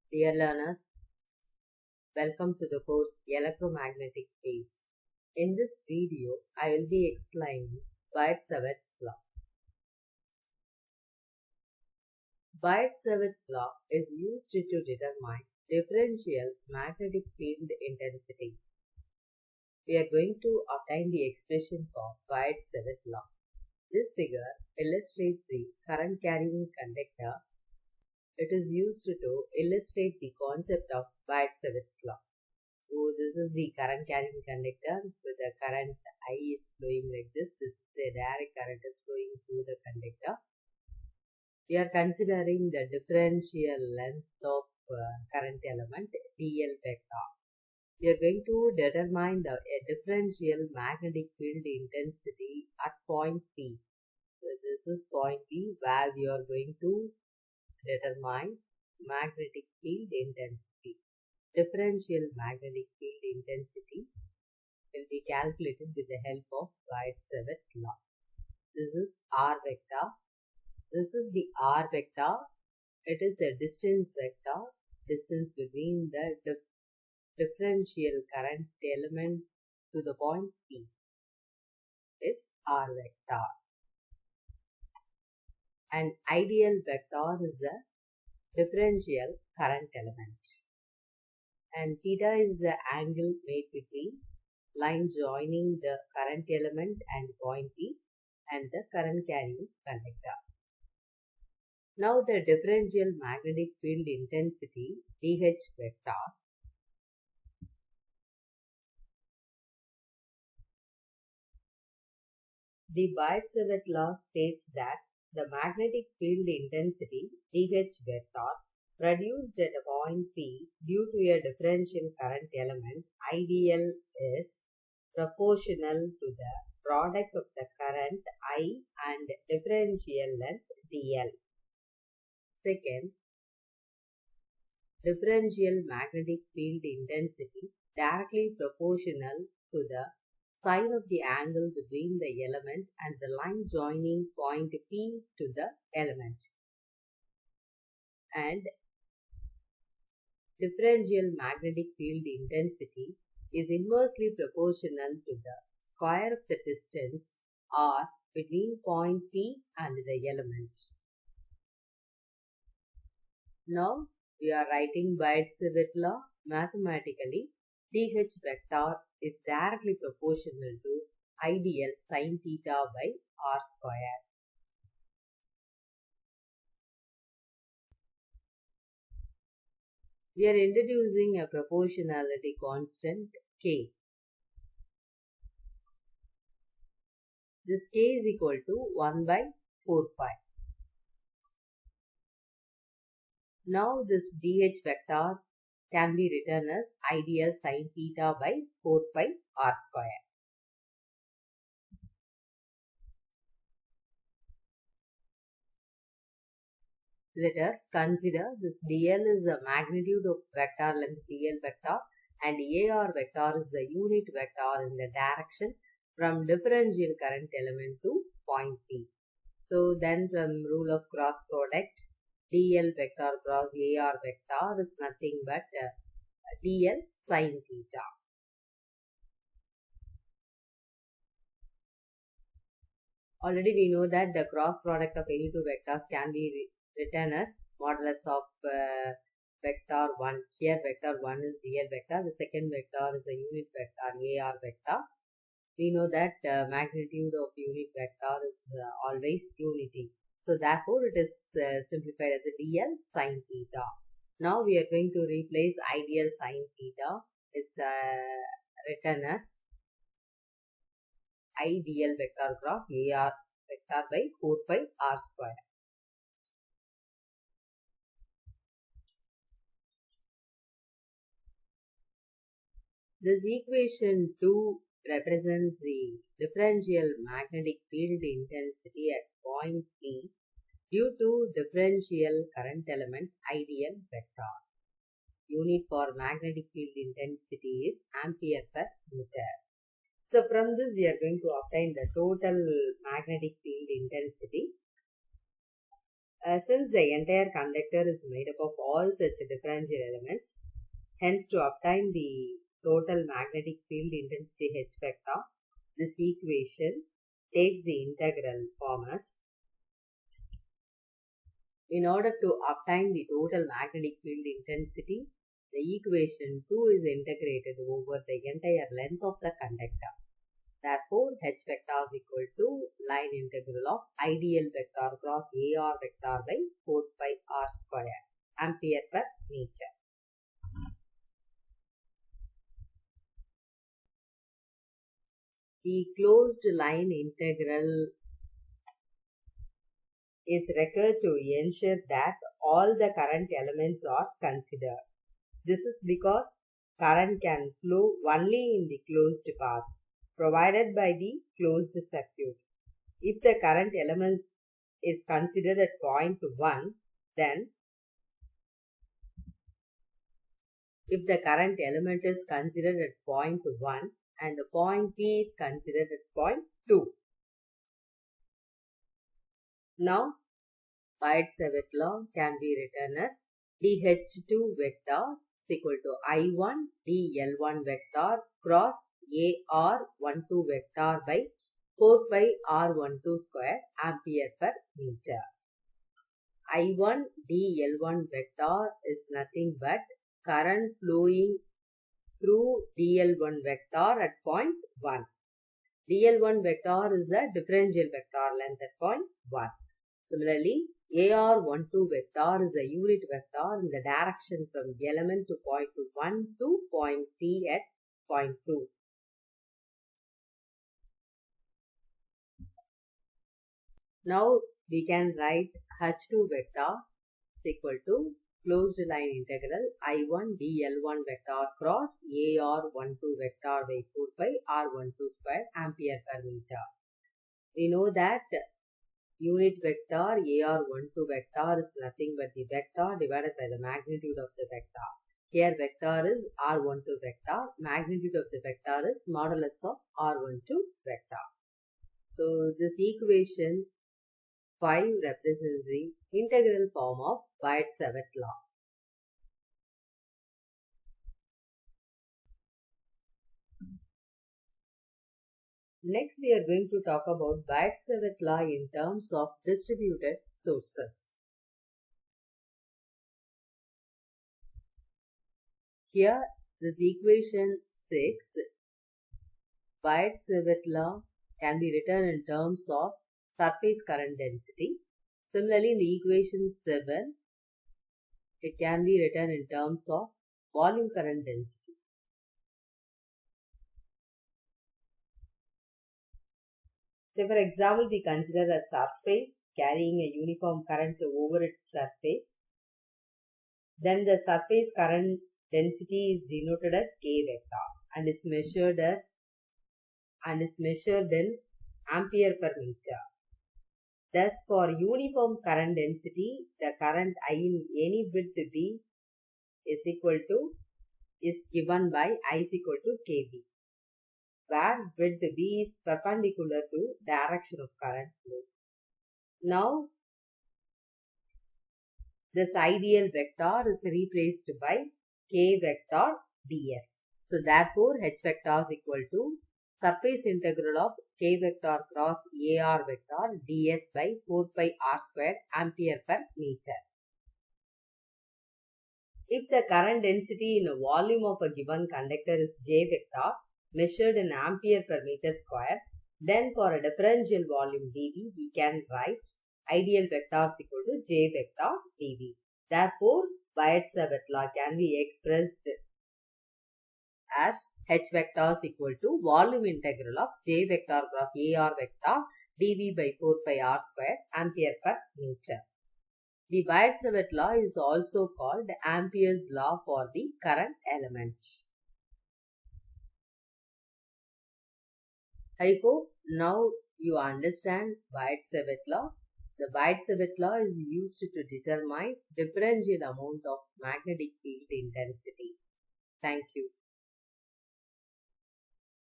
Dear learners, welcome to the course Electromagnetic Fields. In this video, I will be explaining Biot Savart's law. Biot Savart's law is used to determine differential magnetic field intensity. We are going to obtain the expression for Biot Savart law. This figure illustrates the current carrying conductor. It is used to illustrate the concept of Biot Savart's law. So this is the current carrying conductor with the current I is flowing like this. This is the direct current is flowing through the conductor. We are considering the differential length of current element dl vector. We are going to determine the differential magnetic field intensity at point P. So this is point P where we are going to determine magnetic field intensity. Differential magnetic field intensity will be calculated with the help of Biot Savart law. This is R vector. This is the R vector. It is the distance vector. Distance between the differential current element to the point P is R vector. And ideal vector is the differential current element. And theta is the angle made between line joining the current element and point P and the current carrying conductor. Now the differential magnetic field intensity dH vector the Biot Savart law states that the magnetic field intensity dH vector produced at a point P due to a differential current element IDL is proportional to the product of the current I and differential length dl. Second, differential magnetic field intensity directly proportional to the sine of the angle between the element and the line joining point P to the element. And differential magnetic field intensity is inversely proportional to the square of the distance r between point P and the element. Now we are writing Biot Savart law mathematically. dH vector is directly proportional to ideal sin theta by r square. We are introducing a proportionality constant K. This K is equal to 1 by 4 pi. Now this dH vector can be written as ideal sin theta by 4 pi r square. Let us consider this dl is the magnitude of vector length dl vector and AR vector is the unit vector in the direction from differential current element to point P. So then from rule of cross product, dl vector cross AR vector is nothing but dl sin theta. Already we know that the cross product of any two vectors can be written as modulus of vector 1. Here vector 1 is dl vector, the second vector is the unit vector AR vector. We know that magnitude of unit vector is always unity. So therefore it is simplified as a dl sin theta. Now we are going to replace ideal sin theta is written as ideal vector cross AR vector by 4 pi r square. This equation 2 represents the differential magnetic field intensity at point P due to differential current element ideal vector. Unit for magnetic field intensity is ampere per meter. So from this we are going to obtain the total magnetic field intensity. Since the entire conductor is made up of all such differential elements, hence to obtain the total magnetic field intensity H vector, this equation takes the integral form as, in order to obtain the total magnetic field intensity, the equation 2 is integrated over the entire length of the conductor. Therefore, H vector is equal to line integral of ideal vector cross AR vector by 4 pi r square ampere per meter. The closed line integral is required to ensure that all the current elements are considered. This is because current can flow only in the closed path provided by the closed circuit. If the current element is considered at point 1, then if the current element is considered at point 1 and the point P is considered at point 2. Now, Biot Savart law can be written as dH2 vector is equal to I1 dL1 vector cross AR12 vector by 4 pi R12 square ampere per meter. I1 dL1 vector is nothing but current flowing through dL1 vector at point 1. dL1 vector is the differential vector length at point 1. Similarly, AR12 vector is a unit vector in the direction from element to point 1 to point P at point 2. Now we can write H2 vector is equal to closed line integral I1 dL1 vector cross AR12 vector by 4 pi R12 square ampere per meter. We know that unit vector AR12 vector is nothing but the vector divided by the magnitude of the vector. Here vector is R12 vector, magnitude of the vector is modulus of R12 vector. So this equation 5 represents the integral form of Biot Savart law. Next, we are going to talk about Biot Savart law in terms of distributed sources. Here, this equation 6, Biot Savart law can be written in terms of surface current density. Similarly, in the equation 7, it can be written in terms of volume current density. So, for example, we consider a surface carrying a uniform current over its surface. Then the surface current density is denoted as K vector and is measured in ampere per meter. Thus, for uniform current density, the current I in any width B is given by I is equal to KB, where width B is perpendicular to direction of current flow. Now, this ideal vector is replaced by K vector ds. So, therefore, H vector is equal to surface integral of K vector cross AR vector ds by 4 pi r square ampere per meter. If the current density in a volume of a given conductor is J vector measured in ampere per meter square, then for a differential volume dV, we can write ideal vector is equal to J vector dV. Therefore, Biot Savart law can be expressed as H vector is equal to volume integral of J vector cross AR vector dV by 4 pi r square ampere per meter. The Biot Savart law is also called Ampere's law for the current element. I hope now you understand Biot Savart law. The Biot Savart law is used to determine differential amount of magnetic field intensity. Thank you.